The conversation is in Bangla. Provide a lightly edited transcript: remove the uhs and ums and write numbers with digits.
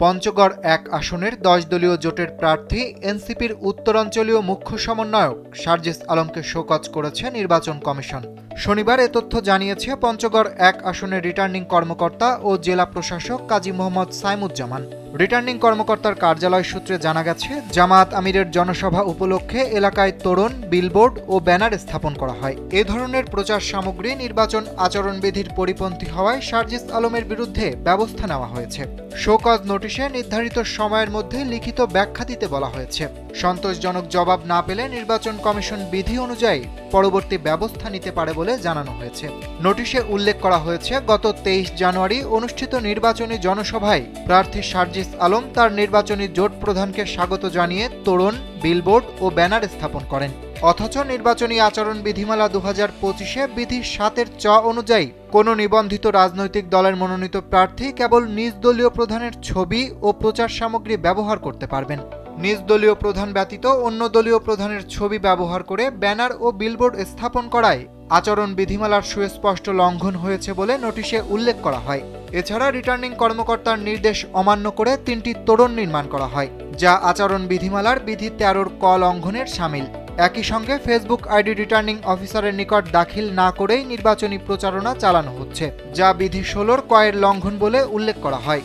পঞ্চগড় ১ আসনের ১০ দলীয় জোটের প্রার্থী এনসিপির উত্তরাঞ্চলীয় মুখ্য সমন্বয়ক সার্জিস আলমকে শোকজ করেছে নির্বাচন কমিশন। শনিবার এ তথ্য জানিয়েছে পঞ্চগড় ১ আসনের রিটার্নিং কর্মকর্তা ও জেলা প্রশাসক কাজী মোহাম্মদ সাইমুজ্জামান। রিটার্নিং কর্মকর্তার কার্যালয় সূত্রে জানা গেছে, জামায়াত আমিরের জনসভা উপলক্ষে এলাকায় তোরণ, বিলবোর্ড ও ব্যানার স্থাপন করা হয়। এ ধরনের প্রচার সামগ্রী নির্বাচন আচরণবিধির পরিপন্থী হওয়ায় সার্জিস আলমের বিরুদ্ধে ব্যবস্থা নেওয়া হয়েছে। শোকজ নোটিশে নির্ধারিত সময়ের মধ্যে লিখিত ব্যাখ্যা দিতে বলা হয়েছে। সন্তোষজনক জবাব না পেলে নির্বাচন কমিশন বিধি অনুযায়ী পরবর্তী ব্যবস্থা নিতে পারে বলে জানানো হয়েছে। নোটিশে উল্লেখ করা হয়েছে, গত ২৩ জানুয়ারি অনুষ্ঠিত নির্বাচনী জনসভায় প্রার্থী সার্জিস আলম তার নির্বাচনী জোট প্রধানকে স্বাগত জানিয়ে তোরণ, বিলবোর্ড ও ব্যানার স্থাপন করেন। অথচ নির্বাচনী আচরণ বিধিমালা ২০২৫-এ বিধি ৭-এর চ অনুযায়ী কোনো নিবন্ধিত রাজনৈতিক দলের মনোনীত প্রার্থী কেবল নিজ দলীয় প্রধানের ছবি ও প্রচার সামগ্রী ব্যবহার করতে পারবেন। নিজ দলীয় প্রধান ব্যতীত অন্য দলীয় প্রধানের ছবি ব্যবহার করে ব্যানার ও বিলবোর্ড স্থাপন করায় আচরণ বিধিমালার সুস্পষ্ট লঙ্ঘন হয়েছে বলে নোটিশে উল্লেখ করা হয়। এছাড়া রিটার্নিং কর্মকর্তার নির্দেশ অমান্য করে ৩টি তোরণ নির্মাণ করা হয়, যা আচরণ বিধিমালার বিধি ১৩-র ক লঙ্ঘনের শামিল। একই সঙ্গে ফেসবুক আইডি রিটার্নিং অফিসারের নিকট দাখিল না করেই নির্বাচনী প্রচারণা চালানো হচ্ছে, যা বিধি ১৬-র ক-এর লঙ্ঘন বলে উল্লেখ করা হয়।